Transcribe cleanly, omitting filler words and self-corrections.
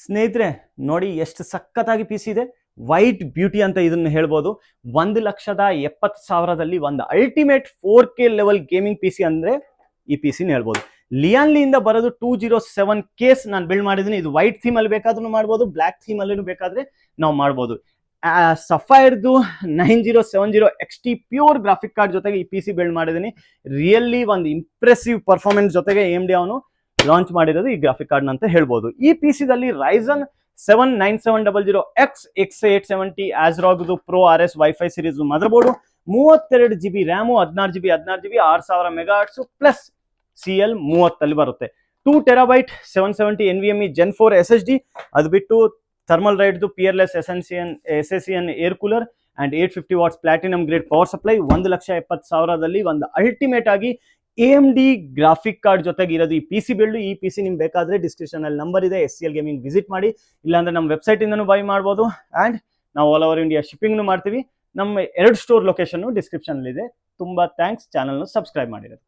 ಸ್ನೇಹಿತರೆ ನೋಡಿ ಎಷ್ಟು ಸಖತ್ತಾಗಿ ಪಿ ಸಿ ಇದೆ. ವೈಟ್ ಬ್ಯೂಟಿ ಅಂತ ಇದನ್ನ ಹೇಳ್ಬೋದು. 1,70,70,000ದಲ್ಲಿ ಒಂದು ultimate 4K level gaming P C ಅಂದ್ರೆ ಈ ಪಿ ಸಿನ ಹೇಳ್ಬೋದು. ಲಿಯಾನ್ಲಿಯಿಂದ ಬರೋದು 207 ಕೇಸ್ ನಾನು ಬಿಲ್ಡ್ ಮಾಡಿದ್ದೀನಿ. ಇದು ವೈಟ್ ಥೀಮ್ ಅಲ್ಲಿ ಬೇಕಾದ್ರೂ ಮಾಡ್ಬೋದು, ಬ್ಲ್ಯಾಕ್ ಥೀಮ್ ಅಲ್ಲಿ ಬೇಕಾದ್ರೆ ನಾವು ಮಾಡ್ಬೋದು. ಸಫೈರ್ದು 9070 XT ಪ್ಯೂರ್ ಗ್ರಾಫಿಕ್ ಕಾರ್ಡ್ ಜೊತೆಗೆ ಈ ಪಿ ಸಿ ಬಿಲ್ಡ್ ಮಾಡಿದ್ದೀನಿ. ರಿಯಲಿ ಒಂದು ಇಂಪ್ರೆಸಿವ್ ಪರ್ಫಾರ್ಮೆನ್ಸ್ ಜೊತೆಗೆ AMD ಅವನು ಲಾಂಚ್ ಮಾಡಿರೋದು ಈ ಗ್ರಾಫಿಕ್ ಕಾರ್ಡ್ ಅಂತ ಹೇಳ್ಬೋದು. ಈ ಪಿ ಸಿದಲ್ಲಿ Ryzen 7 9700X X870 ASRock Pro RS Wi-Fi series mother board, 32 GB RAM, 16 GB 6000 megahertz plus CL 30 ಬರುತ್ತೆ. 2 TB 770 NVMe Gen 4 SSD, ಅದು ಬಿಟ್ಟು ಥರ್ಮಲ್ ರೈಡ್ದು peerless SSCN air cooler and 850 watts platinum grade power supply. 1,70,000ದಲ್ಲಿ ಒಂದು ultimate ಆಗಿ AMD graphic card ಜೊತೆಗೆ ಇರೋದು ಈ ಪಿ ಸಿ ಬಿಲ್ಡ್. ಈ ಪಿ ಸಿ ನಿಮ್ಗೆ ಬೇಕಾದ್ರೆ ಡಿಸ್ಕ್ರಿಪ್ಷನ್ ಅಲ್ಲಿ ನಂಬರ್ ಇದೆ, SCL ಗೇಮಿಂಗ್ ವಿಸಿಟ್ ಮಾಡಿ, ಇಲ್ಲಾಂದ್ರೆ ನಮ್ಮ ವೆಬ್ಸೈಟ್ ಇಂದನೂ ಬೈ ಮಾಡ್ಬೋದು. ಅಂಡ್ ನಾವು ಆಲ್ ಓವರ್ ಇಂಡಿಯಾ ಶಿಪ್ಪಿಂಗ್ನು ಮಾಡ್ತೀವಿ. ನಮ್ಮ 2 ಸ್ಟೋರ್ ಲೊಕೇಶನ್ ಡಿಸ್ಕ್ರಿಪ್ಷನ್ ಅಲ್ಲಿ ಇದೆ. ತುಂಬಾ ಥ್ಯಾಂಕ್ಸ್ ಚಾನಲ್ನ ಸಬ್ಸ್ಕ್ರೈಬ್ ಮಾಡಿರೋದು.